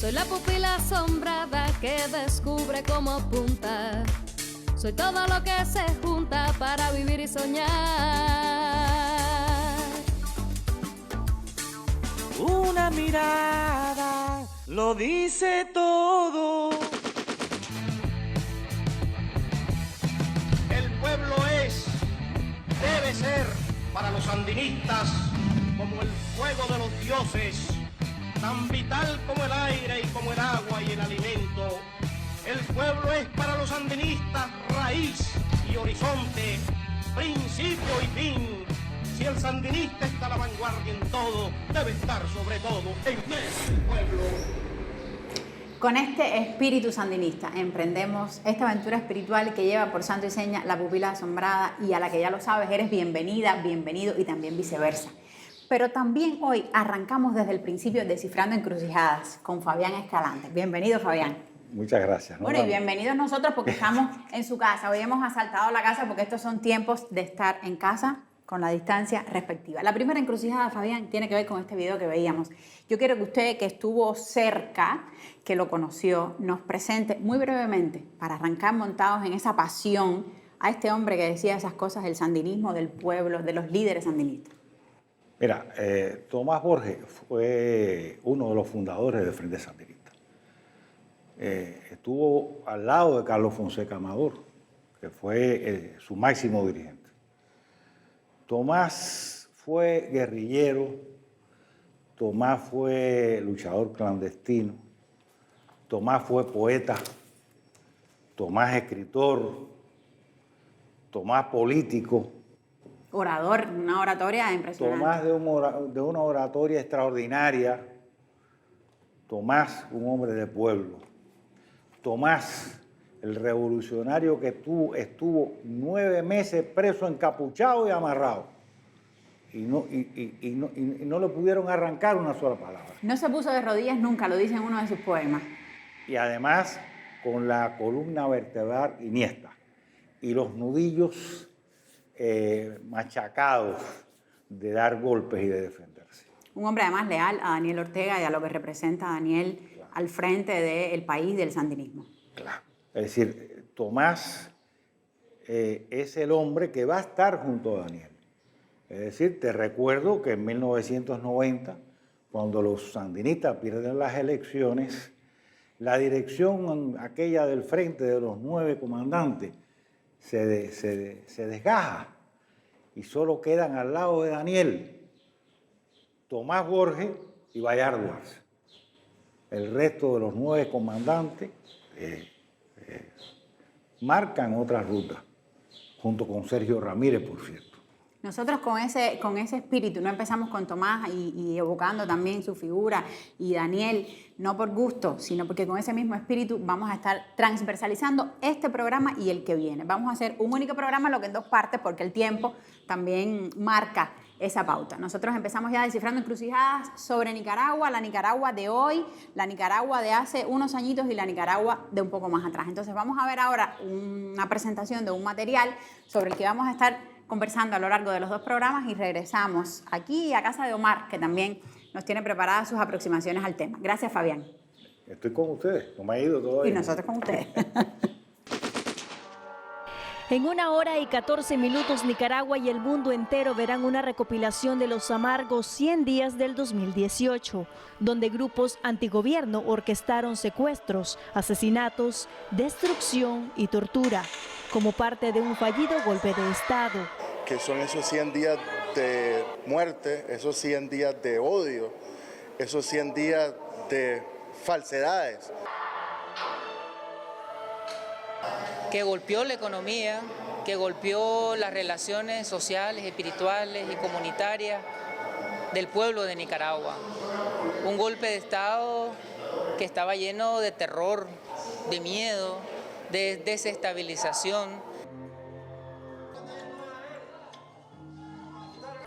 Soy la pupila asombrada que descubre cómo apunta. Soy todo lo que se junta para vivir y soñar. Una mirada lo dice todo. El pueblo debe ser para los sandinistas como el fuego de los dioses, tan vital como el aire y como el agua y el alimento. El pueblo es para los sandinistas raíz y horizonte, principio y fin. Si el sandinista está a la vanguardia en todo, debe estar sobre todo en el pueblo. Con este espíritu sandinista emprendemos esta aventura espiritual que lleva por santo y seña la pupila asombrada, y a la que ya lo sabes, eres bienvenida, bienvenido y también viceversa. Pero también hoy arrancamos desde el principio Descifrando Encrucijadas con Fabián Escalante. Bienvenido, Fabián. Muchas gracias. Bueno, y bienvenidos nosotros porque estamos en su casa. Hoy hemos asaltado la casa porque estos son tiempos de estar en casa con la distancia respectiva. La primera encrucijada, Fabián, tiene que ver con este video que veíamos. Yo quiero que usted, que estuvo cerca, que lo conoció, nos presente muy brevemente, para arrancar montados en esa pasión, a este hombre que decía esas cosas del sandinismo, del pueblo, de los líderes sandinistas. Mira, Tomás Borges fue uno de los fundadores del Frente Sandinista. Estuvo al lado de Carlos Fonseca Amador, que fue su máximo dirigente. Tomás fue guerrillero, Tomás fue luchador clandestino, Tomás fue poeta, Tomás escritor, Tomás político. Orador, una oratoria impresionante. Tomás de una oratoria extraordinaria. Tomás, un hombre de pueblo. Tomás, el revolucionario que estuvo 9 meses preso, encapuchado y amarrado. Y no le pudieron arrancar una sola palabra. No se puso de rodillas nunca, lo dice en uno de sus poemas. Y además con la columna vertebral iniesta y los nudillos machacados de dar golpes y de defenderse. Un hombre además leal a Daniel Ortega y a lo que representa Daniel, claro, al frente del país del sandinismo. Claro. Es decir, Tomás es el hombre que va a estar junto a Daniel. Es decir, te recuerdo que en 1990, cuando los sandinistas pierden las elecciones, la dirección aquella del frente de los 9 comandantes se desgaja y solo quedan al lado de Daniel Tomás Borges y Bayardo Arce. El resto de los 9 comandantes marcan otra ruta, junto con Sergio Ramírez, por cierto. Nosotros con ese espíritu, no empezamos con Tomás y evocando también su figura y Daniel, no por gusto, sino porque con ese mismo espíritu vamos a estar transversalizando este programa y el que viene. Vamos a hacer un único programa, lo que en 2 partes, porque el tiempo también marca esa pauta. Nosotros empezamos ya descifrando encrucijadas sobre Nicaragua, la Nicaragua de hoy, la Nicaragua de hace unos añitos y la Nicaragua de un poco más atrás. Entonces vamos a ver ahora una presentación de un material sobre el que vamos a estar conversando a lo largo de los 2 programas y regresamos aquí a casa de Omar, que también nos tiene preparadas sus aproximaciones al tema. Gracias, Fabián. Estoy con ustedes, no me ha ido todavía. Y nosotros con ustedes. En 1 hora y 14 minutos, Nicaragua y el mundo entero verán una recopilación de los amargos 100 días del 2018, donde grupos antigobierno orquestaron secuestros, asesinatos, destrucción y tortura, como parte de un fallido golpe de Estado. Que son esos 100 días de muerte, esos 100 días de odio, esos 100 días de falsedades. Que golpeó la economía, que golpeó las relaciones sociales, espirituales y comunitarias del pueblo de Nicaragua. Un golpe de Estado que estaba lleno de terror, de miedo, de desestabilización.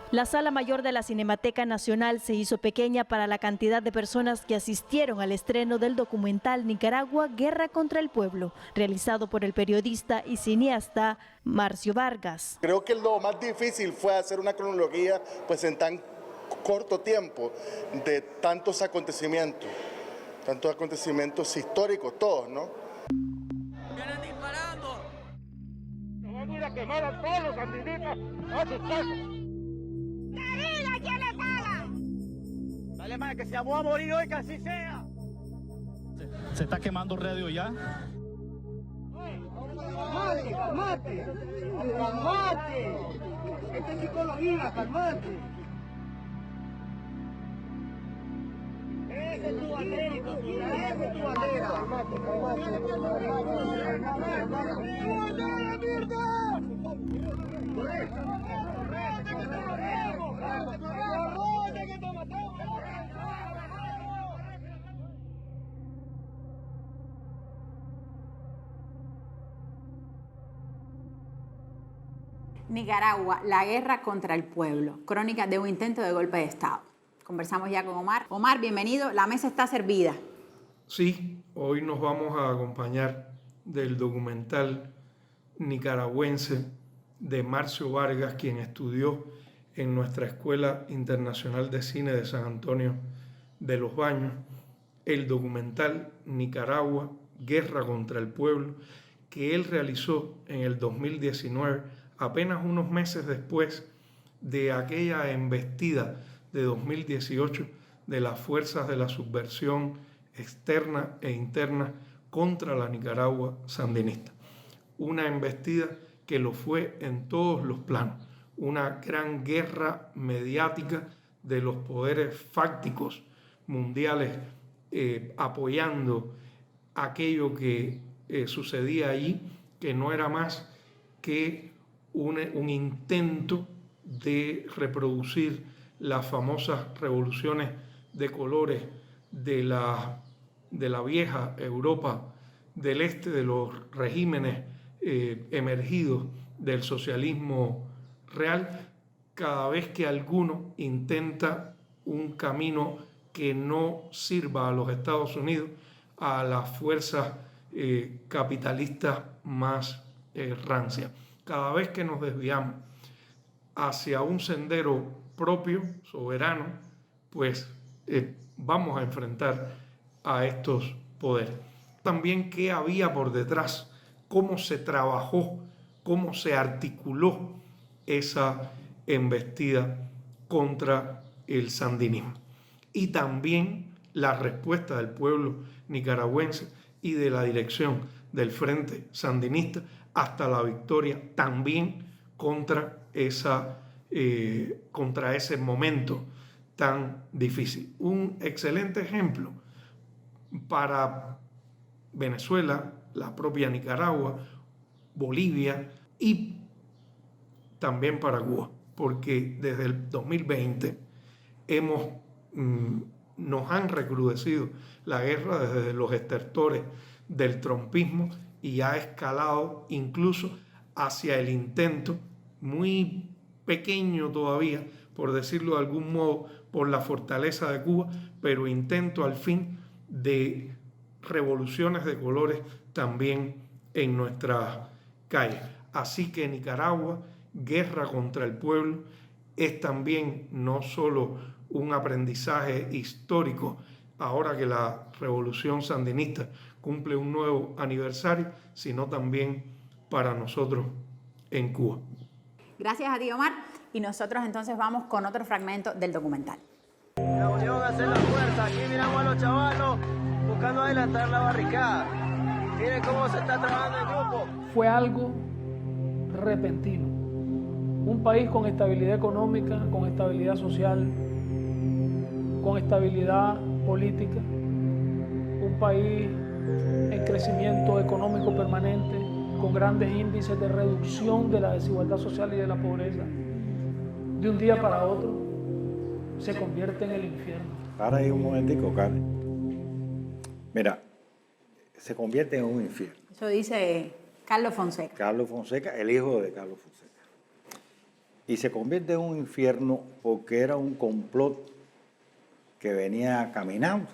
La sala mayor de la Cinemateca Nacional se hizo pequeña para la cantidad de personas que asistieron al estreno del documental Nicaragua, Guerra contra el Pueblo, realizado por el periodista y cineasta Marcio Vargas. Creo que lo más difícil fue hacer una cronología pues en tan corto tiempo de tantos acontecimientos. tantos acontecimientos históricos, todos, ¿no? ¡Vienen disparando! ¡Nos van a ir a quemar a todos los sandinistas a sus casas! ¿Quién le paga? Dale más, que se vamos a morir hoy, que así sea. ¿Se está quemando radio ya? ¡Calmate! ¡Calmate! Esta es psicología, calmate. Ese es tu bandera, ese es tu bandera. Calmate, Nicaragua, la guerra contra el pueblo, crónica de un intento de golpe de Estado. Conversamos ya con Omar. Omar, bienvenido, la mesa está servida. Sí, hoy nos vamos a acompañar del documental nicaragüense de Marcio Vargas, quien estudió en nuestra Escuela Internacional de Cine de San Antonio de los Baños, el documental Nicaragua, Guerra contra el Pueblo, que él realizó en el 2019, apenas unos meses después de aquella embestida de 2018 de las fuerzas de la subversión externa e interna contra la Nicaragua sandinista. Una embestida que lo fue en todos los planos, una gran guerra mediática de los poderes fácticos mundiales apoyando aquello que sucedía allí, que no era más que un intento de reproducir las famosas revoluciones de colores de la vieja Europa del este, de los regímenes emergidos del socialismo real, cada vez que alguno intenta un camino que no sirva a los Estados Unidos, a las fuerzas capitalistas más rancias. Cada vez que nos desviamos hacia un sendero propio, soberano, pues vamos a enfrentar a estos poderes. También qué había por detrás, cómo se trabajó, cómo se articuló esa embestida contra el sandinismo. Y también la respuesta del pueblo nicaragüense y de la dirección del Frente Sandinista hasta la victoria también contra ese momento tan difícil. Un excelente ejemplo para Venezuela, la propia Nicaragua, Bolivia y también para Cuba, porque desde el 2020 nos han recrudecido la guerra desde los estertores del trumpismo y ha escalado incluso hacia el intento, muy pequeño todavía, por decirlo de algún modo, por la fortaleza de Cuba, pero intento al fin de revoluciones de colores también en nuestras calles. Así que Nicaragua, guerra contra el pueblo, es también no solo un aprendizaje histórico, ahora que la revolución sandinista cumple un nuevo aniversario, sino también para nosotros en Cuba. Gracias a ti, Omar. Y nosotros entonces vamos con otro fragmento del documental. La unión hace la fuerza. Aquí miramos a los chavalos buscando adelantar la barricada. Miren cómo se está trabajando el grupo. Fue algo repentino. Un país con estabilidad económica, con estabilidad social, con estabilidad política, un país en crecimiento económico permanente, con grandes índices de reducción de la desigualdad social y de la pobreza, de un día para otro se convierte en el infierno. Para ahí un momentico, Carlos. Mira, se convierte en un infierno. Eso dice Carlos Fonseca. Carlos Fonseca, el hijo de Carlos Fonseca. Y se convierte en un infierno porque era un complot que venía caminando.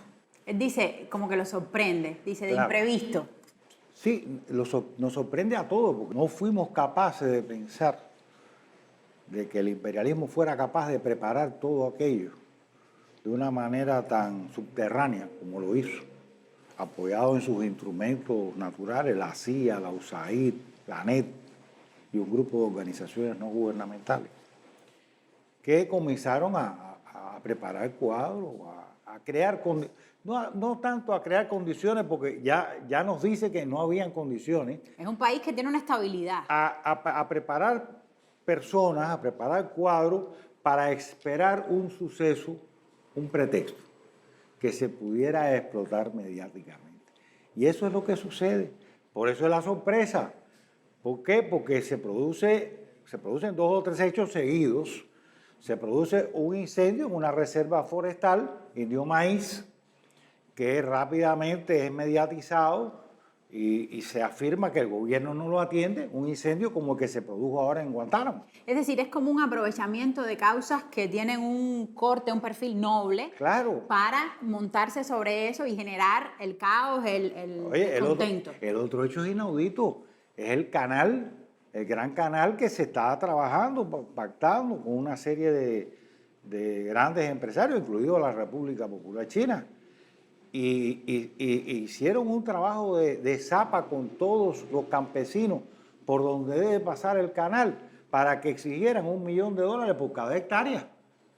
Él dice, como que lo sorprende, dice, de Claro. imprevisto. Sí, nos sorprende a todos, porque no fuimos capaces de pensar de que el imperialismo fuera capaz de preparar todo aquello de una manera tan subterránea como lo hizo. apoyado en sus instrumentos naturales, la CIA, la USAID, la ANET y un grupo de organizaciones no gubernamentales, que comenzaron a preparar cuadros, a crear condiciones. No tanto a crear condiciones, porque ya nos dice que no habían condiciones. Es un país que tiene una estabilidad. A preparar personas, a preparar cuadros para esperar un suceso, un pretexto, que se pudiera explotar mediáticamente. Y eso es lo que sucede. Por eso es la sorpresa. ¿Por qué? Porque se producen 2 o 3 hechos seguidos. Se produce un incendio en una reserva forestal, Indio Maíz, que rápidamente es mediatizado y se afirma que el gobierno no lo atiende, un incendio como el que se produjo ahora en Guantánamo. Es decir, es como un aprovechamiento de causas que tienen un corte, un perfil noble, claro, para montarse sobre eso y generar el caos, el contento. El otro hecho es inaudito, es el canal, el gran canal que se está trabajando, pactando con una serie de grandes empresarios, incluido la República Popular China. Y hicieron un trabajo de zapa con todos los campesinos por donde debe pasar el canal para que exigieran $1 millón por cada hectárea.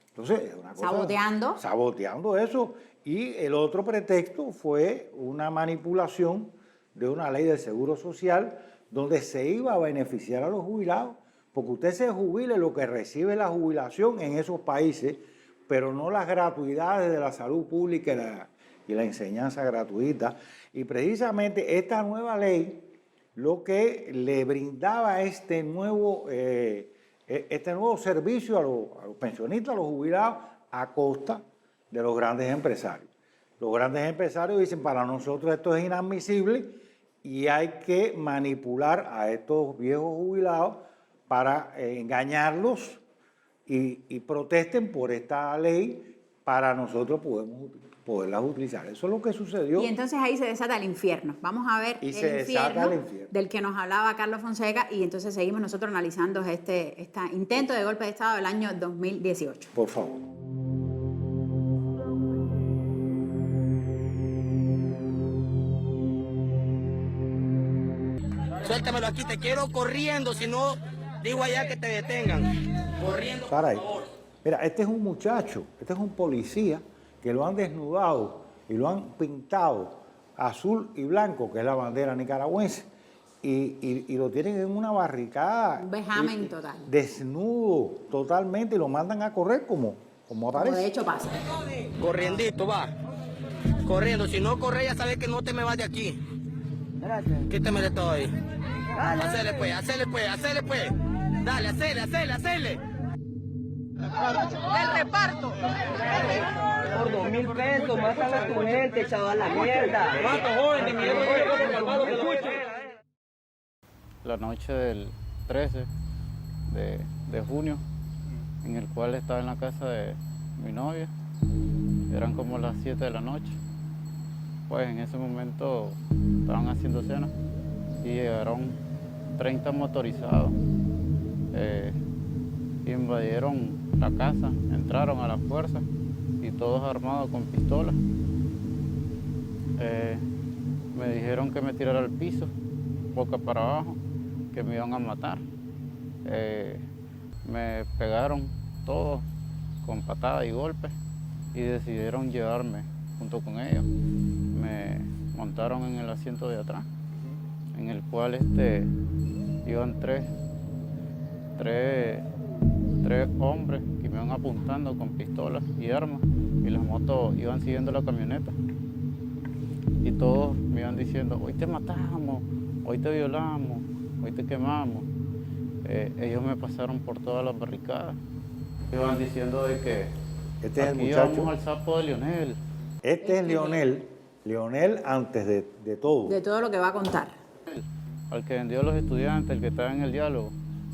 Entonces, es una cosa, saboteando eso. Y el otro pretexto fue una manipulación de una ley del Seguro Social donde se iba a beneficiar a los jubilados, porque usted se jubile lo que recibe la jubilación en esos países, pero no las gratuidades de la salud pública y la enseñanza gratuita. Y precisamente esta nueva ley lo que le brindaba este nuevo servicio a los pensionistas, a los jubilados, a costa de los grandes empresarios. Los grandes empresarios dicen, para nosotros esto es inadmisible y hay que manipular a estos viejos jubilados para engañarlos y protesten por esta ley para nosotros poderlas utilizar. Eso es lo que sucedió. Y entonces ahí se desata el infierno. Vamos a ver el infierno del que nos hablaba Carlos Fonseca, y entonces seguimos nosotros analizando este intento de golpe de Estado del año 2018. Por favor. Suéltamelo aquí, te quiero corriendo, si no, digo allá que te detengan. Corriendo, por favor. Mira, este es un muchacho, este es un policía que lo han desnudado y lo han pintado azul y blanco, que es la bandera nicaragüense, y lo tienen en una barricada. Un vejamen total. Desnudo totalmente, y lo mandan a correr como aparece. Como de hecho pasa. Corriendito, va. Corriendo, si no corre ya sabes que no te me vas de aquí. Gracias. Quítame de todo ahí. Hacele pues. Dale, hacele. El reparto. Por 2.000 pesos, matan a tu gente, chaval, la mierda. Mato jóvenes, La noche del 13 de junio, en el cual estaba en la casa de mi novia, eran como las 7 de la noche. Pues en ese momento estaban haciendo cena y llegaron 30 motorizados. Invadieron la casa, entraron a la fuerza y todos armados con pistolas. Me dijeron que me tirara al piso, boca para abajo, que me iban a matar. Me pegaron todos con patadas y golpes y decidieron llevarme junto con ellos. Me montaron en el asiento de atrás, en el cual iban tres hombres que me iban apuntando con pistolas y armas, y las motos iban siguiendo la camioneta. Y todos me iban diciendo, hoy te matamos, hoy te violamos, hoy te quemamos. Ellos me pasaron por todas las barricadas. Iban diciendo de que este es el aquí muchacho. íbamos al sapo de Lionel. Este es Lionel antes de todo. De todo lo que va a contar. Al que vendió a los estudiantes, el que estaba en el diálogo.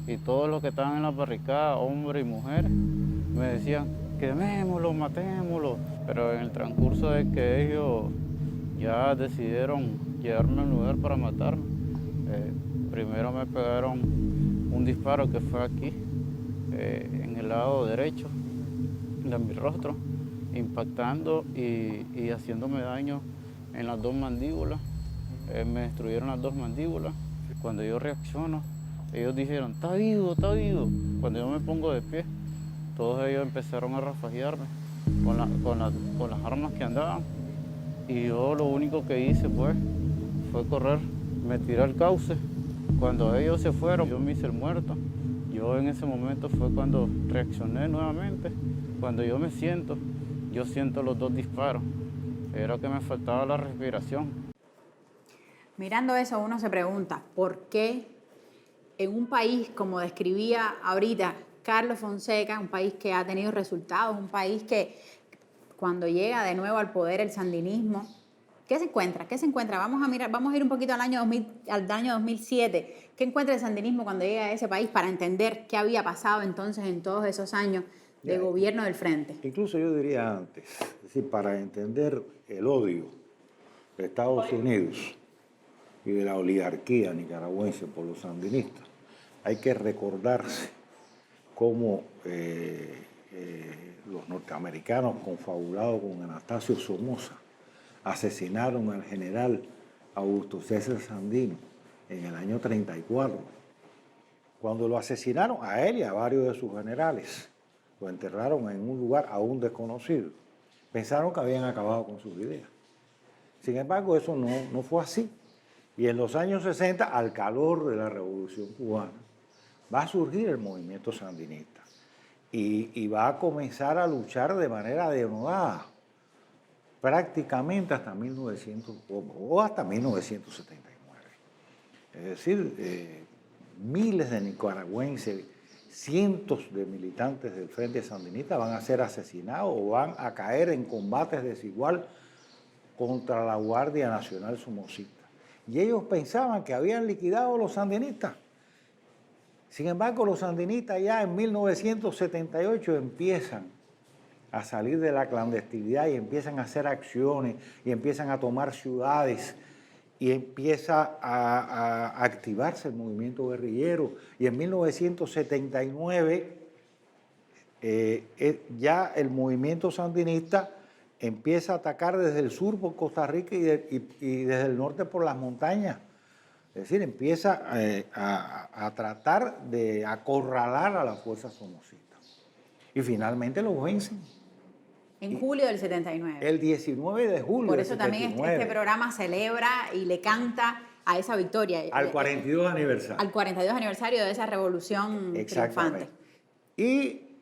Y todos los que estaban en la barricada, hombres y mujeres, me decían, quemémoslo, matémoslo. Pero en el transcurso de que ellos ya decidieron llevarme a un lugar para matarme, primero me pegaron un disparo que fue aquí, en el lado derecho de mi rostro, impactando y haciéndome daño en las dos mandíbulas, me destruyeron las dos mandíbulas. Cuando yo reacciono, ellos dijeron, está vivo, está vivo. Cuando yo me pongo de pie, todos ellos empezaron a rafaguearme con las armas que andaban. Y yo lo único que hice fue correr, me tiré al cauce. Cuando ellos se fueron, yo me hice el muerto. Yo en ese momento fue cuando reaccioné nuevamente. Cuando yo me siento, yo siento los dos disparos. Era que me faltaba la respiración. Mirando eso, uno se pregunta, ¿por qué en un país, como describía ahorita Carlos Fonseca, un país que ha tenido resultados, un país que cuando llega de nuevo al poder el sandinismo, ¿qué se encuentra? ¿Qué se encuentra? Vamos a ir un poquito al año 2007. ¿Qué encuentra el sandinismo cuando llega a ese país para entender qué había pasado entonces en todos esos años de gobierno del Frente? Incluso yo diría antes, es decir, para entender el odio de Estados Unidos y de la oligarquía nicaragüense por los sandinistas, hay que recordarse cómo los norteamericanos, confabulados con Anastasio Somoza, asesinaron al general Augusto César Sandino en el año 34. Cuando lo asesinaron a él y a varios de sus generales, lo enterraron en un lugar aún desconocido. Pensaron que habían acabado con sus ideas. Sin embargo, eso no fue así. Y en los años 60, al calor de la Revolución Cubana, va a surgir el movimiento sandinista y va a comenzar a luchar de manera denodada, prácticamente hasta 1979. Es decir, miles de nicaragüenses, cientos de militantes del Frente Sandinista van a ser asesinados o van a caer en combates desigual contra la Guardia Nacional Somocista. Y ellos pensaban que habían liquidado a los sandinistas. Sin embargo, los sandinistas ya en 1978 empiezan a salir de la clandestinidad y empiezan a hacer acciones y empiezan a tomar ciudades y empieza a activarse el movimiento guerrillero. Y en 1979 ya el movimiento sandinista empieza a atacar desde el sur por Costa Rica y desde el norte por las montañas. Es decir, empieza a tratar de acorralar a las fuerzas somocistas. Y finalmente los vencen. En julio del 79. El 19 de julio Por del eso 79. también este programa celebra y le canta a esa victoria. Al 42 aniversario. Al 42 aniversario de esa revolución triunfante. Y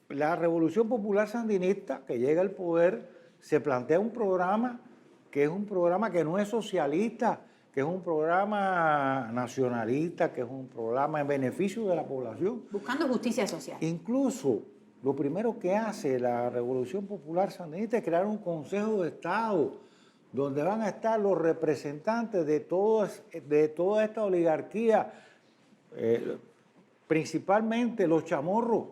la Revolución Popular Sandinista, que llega al poder, se plantea un programa que es un programa que no es socialista, que es un programa nacionalista, que es un programa en beneficio de la población. Buscando justicia social. Incluso lo primero que hace la Revolución Popular Sandinista es crear un Consejo de Estado donde van a estar los representantes de toda esta oligarquía, principalmente los chamorros,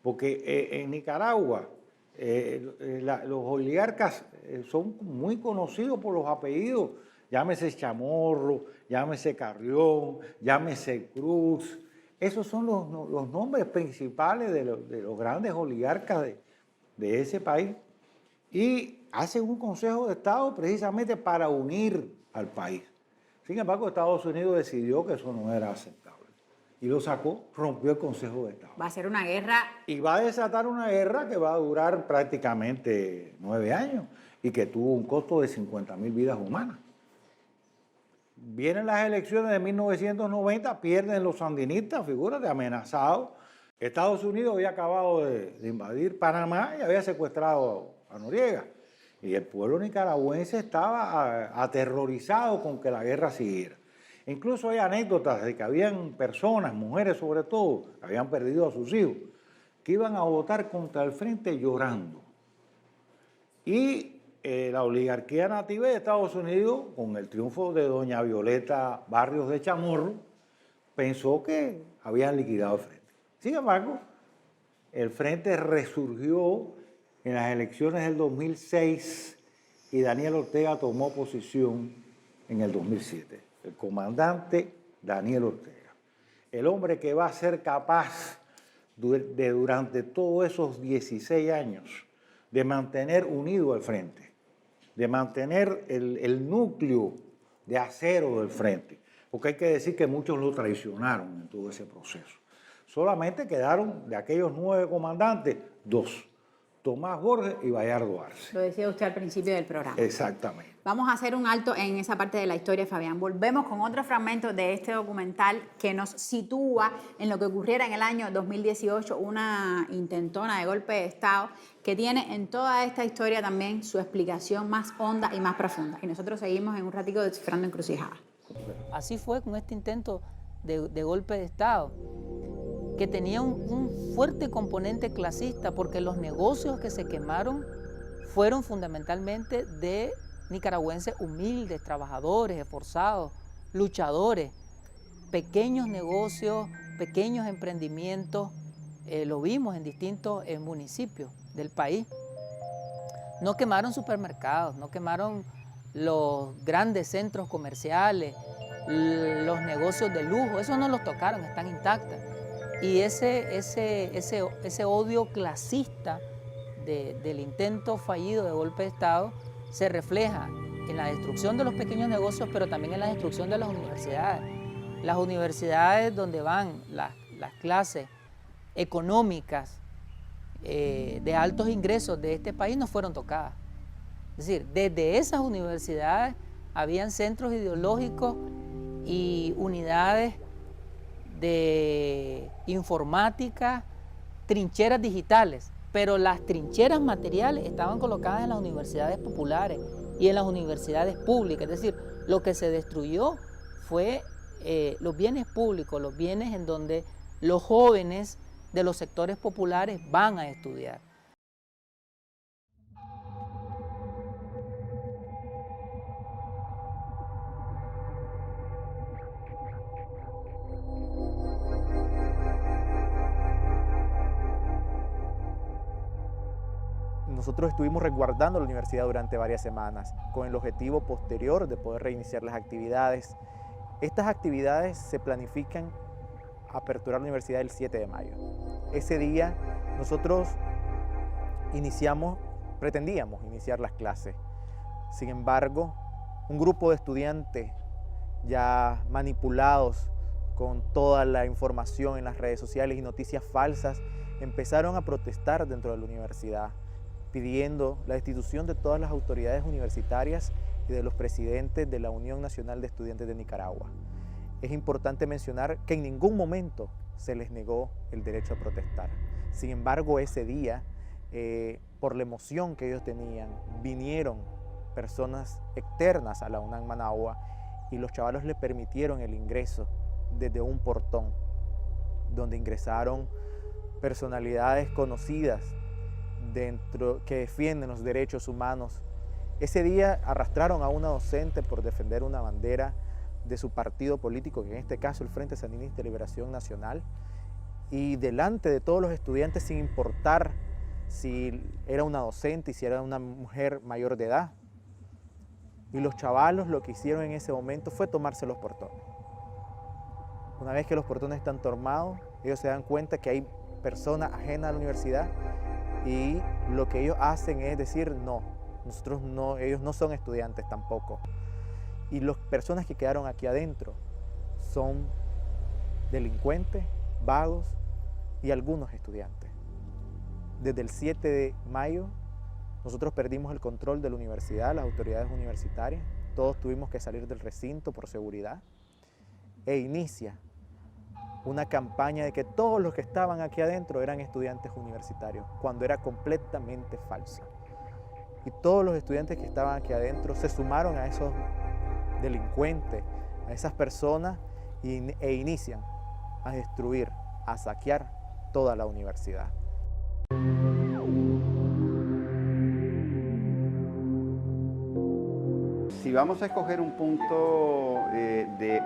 porque en Nicaragua los oligarcas son muy conocidos por los apellidos, llámese Chamorro, llámese Carrión, llámese Cruz. Esos son los nombres principales de los grandes oligarcas de ese país. Y hacen un Consejo de Estado precisamente para unir al país. Sin embargo, Estados Unidos decidió que eso no era aceptable. Y lo sacó, rompió el Consejo de Estado. Va a ser una guerra. Y va a desatar una guerra que va a durar prácticamente 9 años y que tuvo un costo de 50.000 vidas humanas. Vienen las elecciones de 1990, pierden los sandinistas, figúrate, amenazados. Estados Unidos había acabado de invadir Panamá y había secuestrado a Noriega. Y el pueblo nicaragüense estaba aterrorizado con que la guerra siguiera. Incluso hay anécdotas de que habían personas, mujeres sobre todo, que habían perdido a sus hijos, que iban a votar contra el Frente llorando. Y la oligarquía nativa de Estados Unidos, con el triunfo de doña Violeta Barrios de Chamorro, pensó que habían liquidado el Frente. Sin embargo, el Frente resurgió en las elecciones del 2006 y Daniel Ortega tomó posición en el 2007. El comandante Daniel Ortega, el hombre que va a ser capaz de durante todos esos 16 años de mantener unido al Frente, de mantener el núcleo de acero del frente, porque hay que decir que muchos lo traicionaron en todo ese proceso. Solamente quedaron de aquellos 9 comandantes, 2, Tomás Borges y Bayardo Arce. Lo decía usted al principio del programa. Exactamente. Vamos a hacer un alto en esa parte de la historia, Fabián. Volvemos con otro fragmento de este documental que nos sitúa en lo que ocurriera en el año 2018, una intentona de golpe de Estado que tiene en toda esta historia también su explicación más honda y más profunda. Y nosotros seguimos en un ratico descifrando encrucijadas. Así fue con este intento de golpe de Estado, que tenía un fuerte componente clasista, porque los negocios que se quemaron fueron fundamentalmente de nicaragüenses humildes, trabajadores, esforzados, luchadores, pequeños negocios, pequeños emprendimientos, lo vimos en distintos municipios del país. No quemaron supermercados, no quemaron los grandes centros comerciales, los negocios de lujo, eso no los tocaron, están intactas. Y ese odio clasista del intento fallido de golpe de Estado se refleja en la destrucción de los pequeños negocios, pero también en la destrucción de las universidades. Las universidades donde van las clases económicas de altos ingresos de este país no fueron tocadas. Es decir, desde esas universidades habían centros ideológicos y unidades de informática, trincheras digitales, pero las trincheras materiales estaban colocadas en las universidades populares y en las universidades públicas. Es decir, lo que se destruyó fue los bienes públicos, los bienes en donde los jóvenes de los sectores populares van a estudiar. Nosotros estuvimos resguardando la universidad durante varias semanas con el objetivo posterior de poder reiniciar las actividades. Estas actividades se planifican aperturar la universidad el 7 de mayo. Ese día nosotros pretendíamos iniciar las clases. Sin embargo, un grupo de estudiantes ya manipulados con toda la información en las redes sociales y noticias falsas empezaron a protestar dentro de la universidad, pidiendo la destitución de todas las autoridades universitarias y de los presidentes de la Unión Nacional de Estudiantes de Nicaragua. Es importante mencionar que en ningún momento se les negó el derecho a protestar. Sin embargo, ese día, por la emoción que ellos tenían, vinieron personas externas a la UNAM Managua y los chavalos les permitieron el ingreso desde un portón, donde ingresaron personalidades conocidas que defienden los derechos humanos. Ese día arrastraron a una docente por defender una bandera de su partido político, que en este caso el Frente Sandinista de Liberación Nacional, y delante de todos los estudiantes, sin importar si era una docente y si era una mujer mayor de edad. Y los chavalos lo que hicieron en ese momento fue tomarse los portones. Una vez que los portones están tomados, ellos se dan cuenta que hay personas ajenas a la universidad y lo que ellos hacen es decir, no, nosotros no, ellos no son estudiantes tampoco. Y las personas que quedaron aquí adentro son delincuentes, vagos y algunos estudiantes. Desde el 7 de mayo nosotros perdimos el control de la universidad, las autoridades universitarias, todos tuvimos que salir del recinto por seguridad e inicia una campaña de que todos los que estaban aquí adentro eran estudiantes universitarios, cuando era completamente falso. Y todos los estudiantes que estaban aquí adentro se sumaron a esos delincuentes, a esas personas e inician a destruir, a saquear toda la universidad. Si vamos a escoger un punto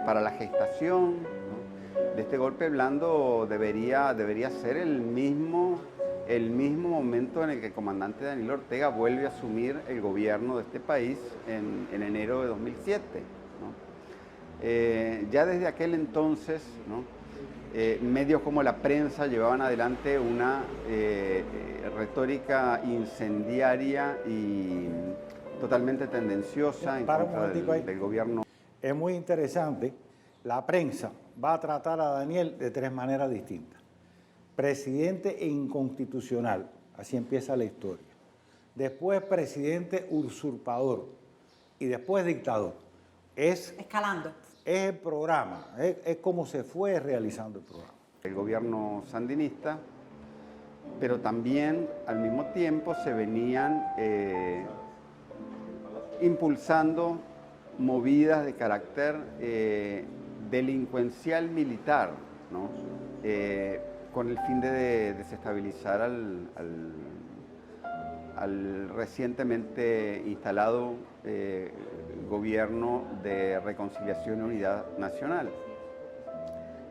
para la gestación, ¿no?, de este golpe blando, debería ser el mismo momento en el que el comandante Daniel Ortega vuelve a asumir el gobierno de este país en enero de 2007. ¿no? Ya desde aquel entonces, ¿no?, medios como la prensa llevaban adelante una retórica incendiaria y totalmente tendenciosa en contra del gobierno. Es muy interesante, la prensa va a tratar a Daniel de tres maneras distintas. Presidente e inconstitucional, así empieza la historia. Después presidente usurpador y después dictador. Escalando. Es el programa, es como se fue realizando el programa. El gobierno sandinista, pero también al mismo tiempo se venían impulsando movidas de carácter delincuencial militar, ¿no? Con el fin de desestabilizar al recientemente instalado gobierno de reconciliación y unidad nacional.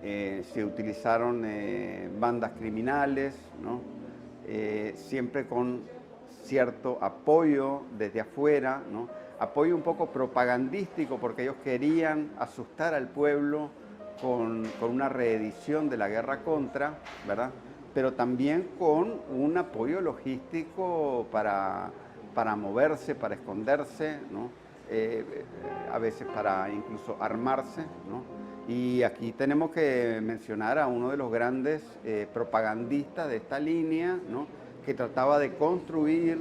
Se utilizaron bandas criminales, ¿no? Siempre con cierto apoyo desde afuera, ¿no? Apoyo un poco propagandístico porque ellos querían asustar al pueblo con una reedición de la guerra contra, ¿verdad? Pero también con un apoyo logístico para moverse, para esconderse, ¿no? A veces para incluso armarse, ¿no? Y aquí tenemos que mencionar a uno de los grandes propagandistas de esta línea, ¿no? Que trataba de construir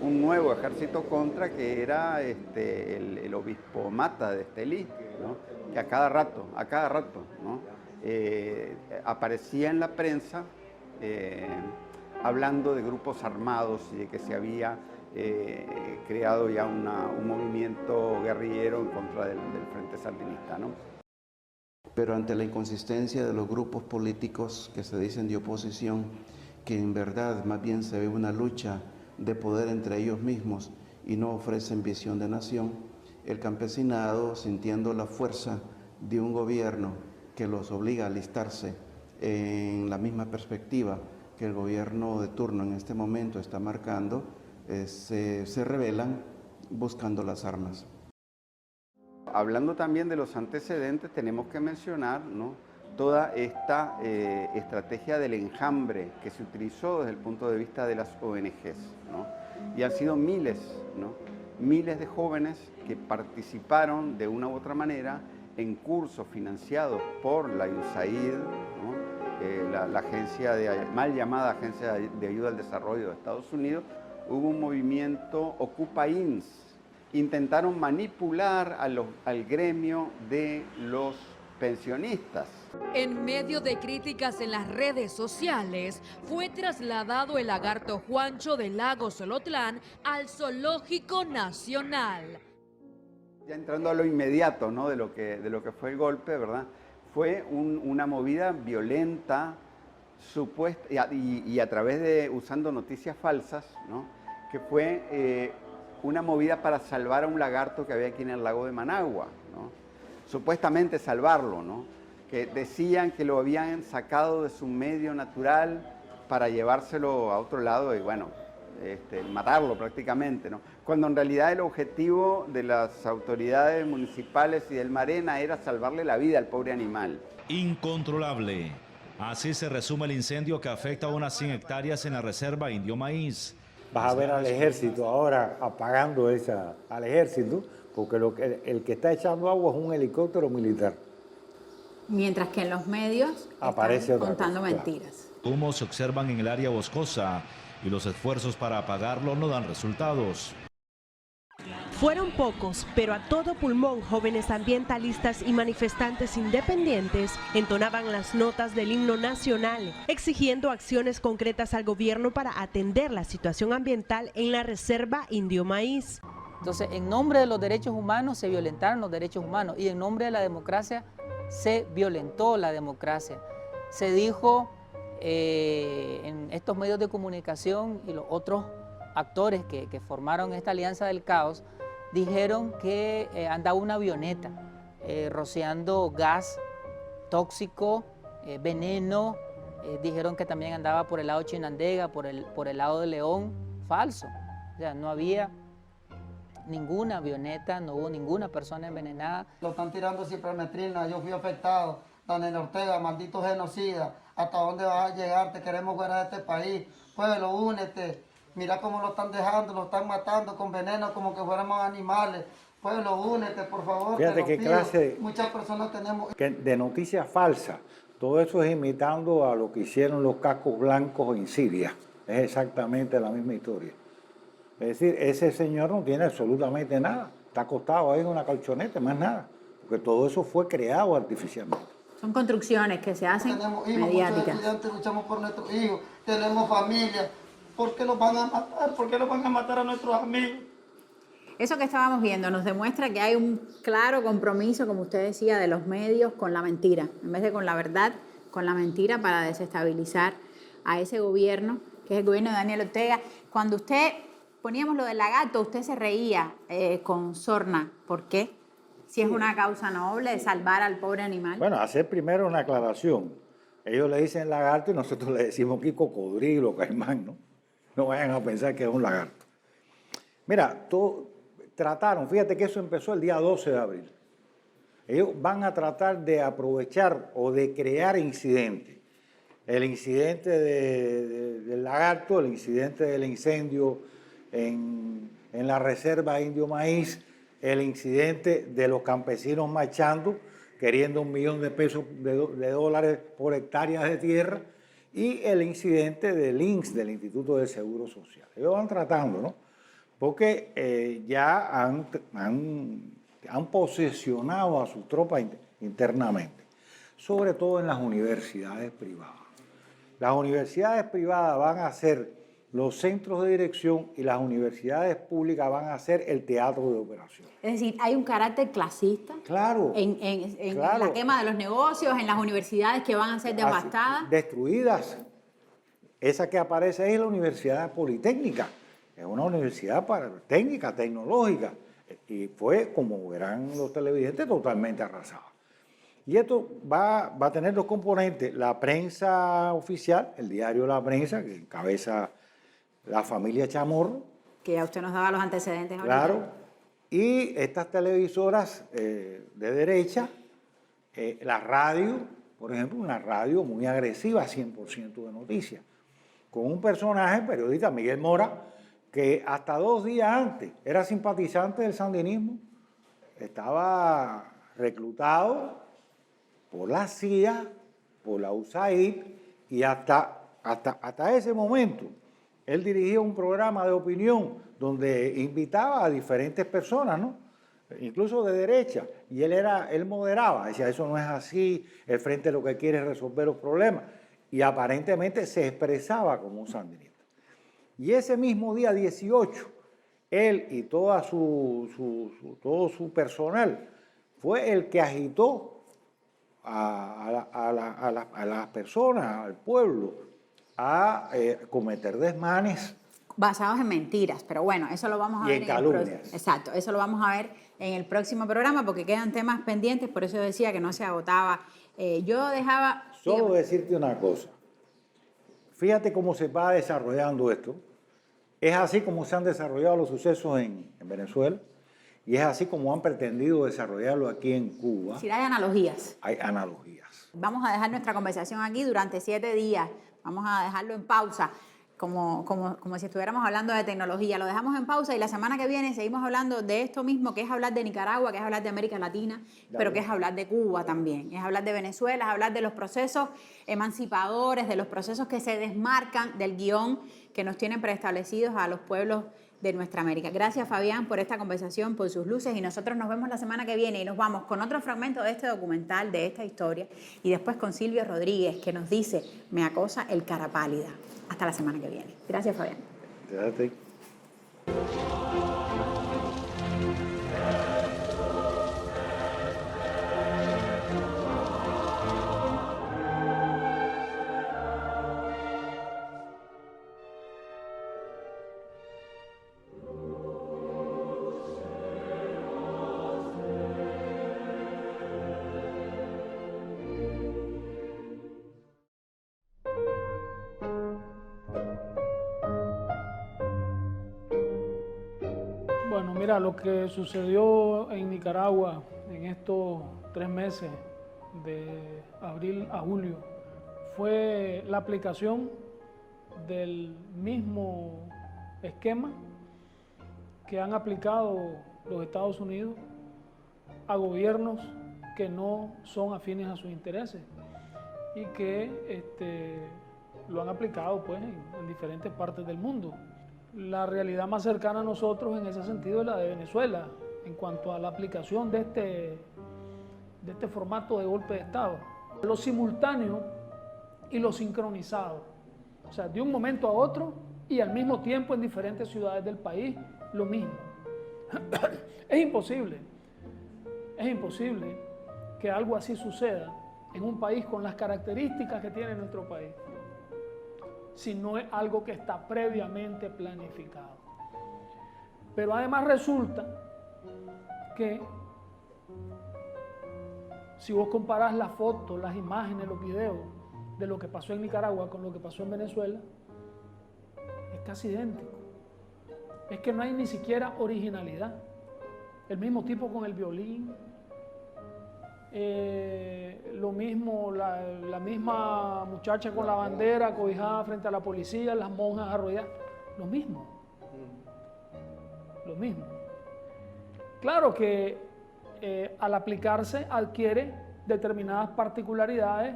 un nuevo ejército contra, que era el obispo Mata de Estelí, ¿no? Que a cada rato, ¿no? Aparecía en la prensa hablando de grupos armados y de que se había creado ya un movimiento guerrillero en contra del Frente Sandinista, ¿no? Pero ante la inconsistencia de los grupos políticos que se dicen de oposición, que en verdad más bien se ve una lucha de poder entre ellos mismos y no ofrecen visión de nación, el campesinado, sintiendo la fuerza de un gobierno que los obliga a alistarse en la misma perspectiva que el gobierno de turno en este momento está marcando, se rebelan buscando las armas. Hablando también de los antecedentes, tenemos que mencionar, ¿no?, toda esta estrategia del enjambre que se utilizó desde el punto de vista de las ONGs, ¿no? Y han sido miles, ¿no?, miles de jóvenes que participaron de una u otra manera en cursos financiados por la USAID, ¿no?, la agencia mal llamada Agencia de Ayuda al Desarrollo de Estados Unidos. Hubo un movimiento Ocupa INS. Intentaron manipular al gremio de los pensionistas. En medio de críticas en las redes sociales, fue trasladado el lagarto Juancho del lago Solotlán al Zoológico Nacional. Ya entrando a lo inmediato, ¿no?, de lo que fue el golpe, ¿verdad? Fue una movida violenta, supuesta, y a través de, usando noticias falsas, ¿no?, que fue una movida para salvar a un lagarto que había aquí en el lago de Managua, ¿no? Supuestamente salvarlo, ¿no?, que decían que lo habían sacado de su medio natural para llevárselo a otro lado y, bueno, matarlo prácticamente, ¿no? Cuando en realidad el objetivo de las autoridades municipales y del Marena era salvarle la vida al pobre animal. Incontrolable. Así se resume el incendio que afecta a unas 100 hectáreas en la reserva Indio Maíz. Vas a ver al ejército ahora apagando al ejército, porque el que está echando agua es un helicóptero militar. Mientras que en los medios aparece están contando mentiras. Humos se observan en el área boscosa y los esfuerzos para apagarlo no dan resultados. Fueron pocos, pero a todo pulmón jóvenes ambientalistas y manifestantes independientes entonaban las notas del himno nacional, exigiendo acciones concretas al gobierno para atender la situación ambiental en la reserva Indio Maíz. Entonces, en nombre de los derechos humanos se violentaron los derechos humanos y en nombre de la democracia se violentó la democracia. Se dijo en estos medios de comunicación y los otros actores que formaron esta alianza del caos, dijeron que andaba una avioneta rociando gas tóxico, veneno, dijeron que también andaba por el lado de Chinandega, por el lado de León. Falso. O sea, no había ninguna avioneta, no hubo ninguna persona envenenada. Lo están tirando cipermetrina, yo fui afectado. Daniel Ortega, maldito genocida, ¿hasta dónde vas a llegar? Te queremos fuera de este país. Pueblo, únete. Mira cómo lo están dejando, lo están matando con veneno como que fuéramos animales. Pueblo, únete, por favor. Fíjate qué clase Muchas personas tenemos de noticias falsas. Todo eso es imitando a lo que hicieron los cascos blancos en Siria. Es exactamente la misma historia. Es decir, ese señor no tiene absolutamente nada. Está acostado ahí en una colchoneta, más nada. Porque todo eso fue creado artificialmente. Son construcciones que se hacen tenemos hijos, muchos mediáticas. estudiantes luchamos por nuestros hijos, tenemos familia. ¿Por qué los van a matar? ¿Por qué los van a matar a nuestros amigos? Eso que estábamos viendo nos demuestra que hay un claro compromiso, como usted decía, de los medios con la mentira. En vez de con la verdad, con la mentira para desestabilizar a ese gobierno, que es el gobierno de Daniel Ortega. Cuando usted poníamos lo del lagarto, usted se reía con sorna. ¿Por qué? Si es una causa noble de salvar al pobre animal. Bueno, hacer primero una aclaración. Ellos le dicen lagarto y nosotros le decimos aquí cocodrilo, caimán, ¿no? No vayan a pensar que es un lagarto. Mira, trataron, fíjate que eso empezó el día 12 de abril. Ellos van a tratar de aprovechar o de crear incidentes. El incidente del lagarto, el incidente del incendio en la reserva Indio Maíz, el incidente de los campesinos marchando, queriendo $1 millón de pesos de dólares por hectáreas de tierra, y el incidente del INSS, del Instituto de Seguro Social. Ellos van tratando, ¿no? Porque ya han posesionado a sus tropas internamente, sobre todo en las universidades privadas. Las universidades privadas van a ser los centros de dirección y las universidades públicas van a ser el teatro de operaciones. Es decir, hay un carácter clasista. Claro. En claro. la quema de los negocios, en las universidades que van a ser devastadas. Destruidas. Esa que aparece ahí es la Universidad Politécnica. Es una universidad técnica, tecnológica. Y fue, como verán los televidentes, totalmente arrasada. Y esto va a tener dos componentes. La prensa oficial, el diario La Prensa, que encabeza la familia Chamorro. Que ya usted nos daba los antecedentes ahorita. Claro. Y estas televisoras de derecha, la radio, por ejemplo, una radio muy agresiva, 100% de noticias, con un personaje, periodista, Miguel Mora, que hasta 2 días antes era simpatizante del sandinismo, estaba reclutado por la CIA, por la USAID, y hasta ese momento él dirigía un programa de opinión donde invitaba a diferentes personas, ¿no? Incluso de derecha, y él moderaba, decía, eso no es así, el frente lo que quiere es resolver los problemas, y aparentemente se expresaba como un sandinista. Y ese mismo día 18, él y todo su personal fue el que agitó a las personas, al pueblo, a cometer desmanes. Basados en mentiras, pero bueno, eso lo vamos a ver. Y en calumnias. Exacto, eso lo vamos a ver en el próximo programa porque quedan temas pendientes, por eso decía que no se agotaba. Yo dejaba... Solo decirte una cosa. Fíjate cómo se va desarrollando esto. Es así como se han desarrollado los sucesos en Venezuela y es así como han pretendido desarrollarlo aquí en Cuba. Si hay analogías. Hay analogías. Vamos a dejar nuestra conversación aquí durante 7 días. Vamos a dejarlo en pausa, como si estuviéramos hablando de tecnología. Lo dejamos en pausa y la semana que viene seguimos hablando de esto mismo, que es hablar de Nicaragua, que es hablar de América Latina, pero que es hablar de Cuba también. Es hablar de Venezuela, es hablar de los procesos emancipadores, de los procesos que se desmarcan del guión que nos tienen preestablecidos a los pueblos de nuestra América. Gracias, Fabián, por esta conversación, por sus luces, y nosotros nos vemos la semana que viene y nos vamos con otro fragmento de este documental, de esta historia, y después con Silvio Rodríguez, que nos dice, me acosa el cara pálida. Hasta la semana que viene. Gracias, Fabián. Gracias. Bueno, mira, lo que sucedió en Nicaragua en estos 3 meses, de abril a julio, fue la aplicación del mismo esquema que han aplicado los Estados Unidos a gobiernos que no son afines a sus intereses y que lo han aplicado pues, en diferentes partes del mundo. La realidad más cercana a nosotros en ese sentido es la de Venezuela, en cuanto a la aplicación de este formato de golpe de Estado. Lo simultáneo y lo sincronizado, o sea, de un momento a otro y al mismo tiempo en diferentes ciudades del país, lo mismo. Es imposible que algo así suceda en un país con las características que tiene nuestro país, si no es algo que está previamente planificado. Pero además resulta que si vos comparás las fotos, las imágenes, los videos de lo que pasó en Nicaragua con lo que pasó en Venezuela, es casi idéntico. Es que no hay ni siquiera originalidad. El mismo tipo con el violín, lo mismo, la misma muchacha con la bandera cobijada frente a la policía, las monjas arrolladas, lo mismo. Lo mismo. Claro que al aplicarse adquiere determinadas particularidades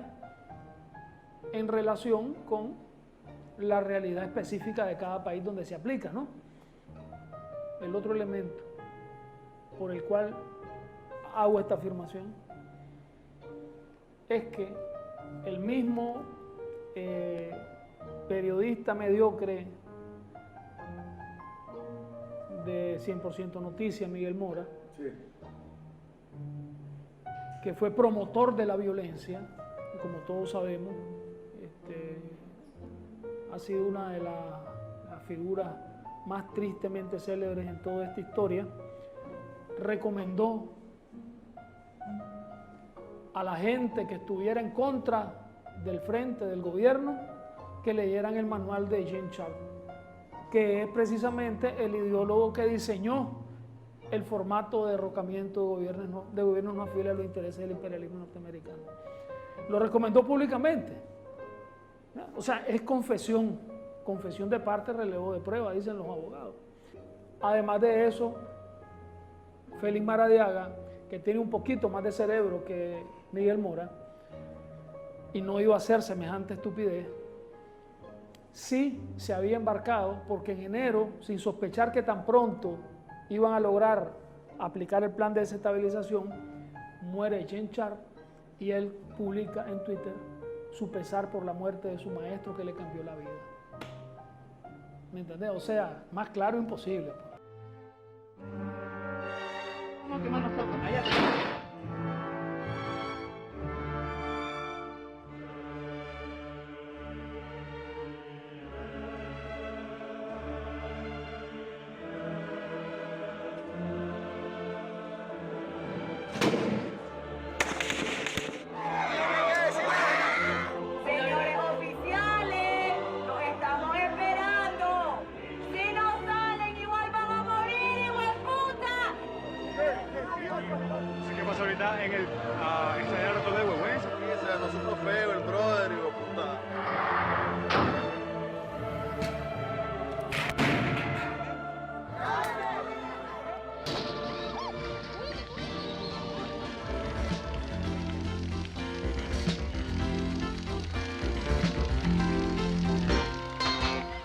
en relación con la realidad específica de cada país donde se aplica, ¿no? El otro elemento por el cual hago esta afirmación es que el mismo periodista mediocre de 100% Noticias, Miguel Mora, sí, que fue promotor de la violencia, y como todos sabemos, ha sido una de las figuras más tristemente célebres en toda esta historia, recomendó a la gente que estuviera en contra del frente del gobierno que leyeran el manual de Jean Charles, que es precisamente el ideólogo que diseñó el formato de derrocamiento de gobiernos no afines a los intereses del imperialismo norteamericano. Lo recomendó públicamente. O sea, es confesión de parte, relevo de prueba, dicen los abogados. Además de eso, Félix Maradiaga, que tiene un poquito más de cerebro que Miguel Mora, y no iba a hacer semejante estupidez, sí se había embarcado porque en enero, sin sospechar que tan pronto iban a lograr aplicar el plan de desestabilización, muere Jean Charles y él publica en Twitter su pesar por la muerte de su maestro que le cambió la vida. ¿Me entendés? O sea, más claro imposible. ¿Qué pasa ahorita en el extrañar todo de Huehuense? Nosotros feo, el brother, hijo puta.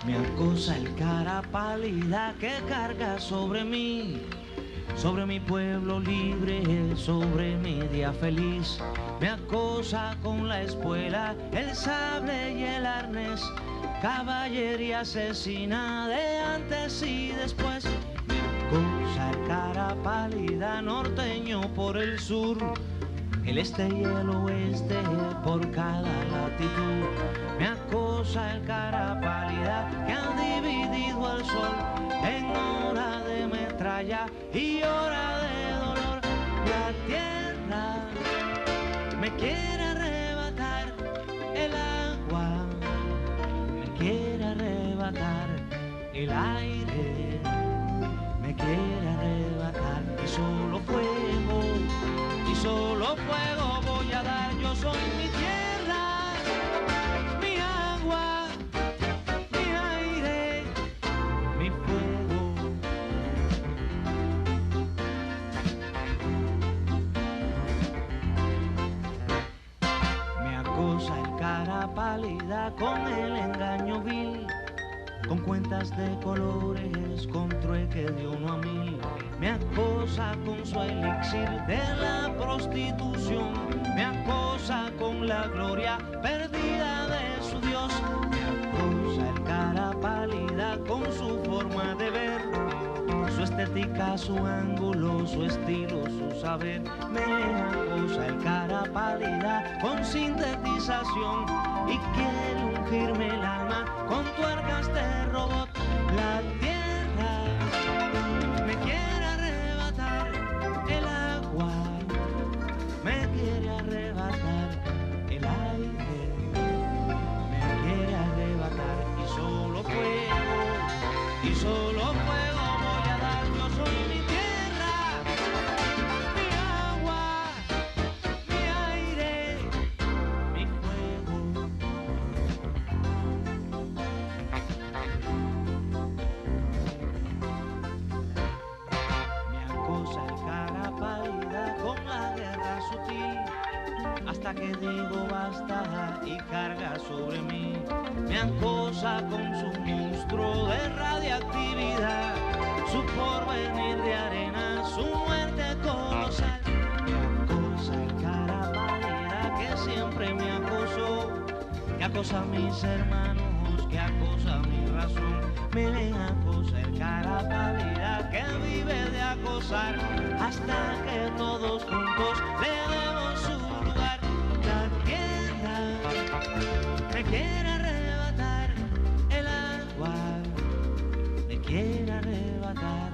Me acosa el cara pálida que carga sobre mí, sobre mi pueblo libre, sobre mi día feliz. Me acosa con la espuela, el sable y el arnés, caballería asesina de antes y después. Me acosa el cara pálida norteño por el sur, el este y el oeste por cada latitud. Me acosa el cara pálida que ha dividido al sol en hora de metralla y hora de dolor. La tierra me quiere arrebatar, el agua me quiere arrebatar, el aire me quiere arrebatar, y solo fuego voy a dar. Yo soy mi tierra, mi agua, mi aire, mi pálida con el engaño vil, con cuentas de colores, con trueque de 1 a 1000. Me acosa con su elixir de la prostitución, me acosa con la gloria perdida de su Dios. Me acosa el cara pálida con su forma de ver, su estética, su ángulo, su estilo, su saber. Me acosa el cara pálida con sintetización y quiere ungirme el alma con tuercas de robot. La tierra me quiere arrebatar, el agua me quiere arrebatar, el aire me quiere arrebatar, y solo fuego, y solo fuego voy a dar. Yo soy mi tierra, mi agua, mi aire, mi fuego. Me acosa el cara pálida con la guerra sutil, hasta que digo basta y carga sobre mí. Me acosa con su monstruo de radiactividad, su porvenir de arena, su muerte colosal. Me acosa el cara pálida que siempre me acosó, que acosa a mis hermanos, que acosa a mi razón. Me acosa el cara pálida que vive de acosar, hasta que todos juntos le demos su lugar. La tierra me quiere arrebatar, el agua me quiere arrebatar,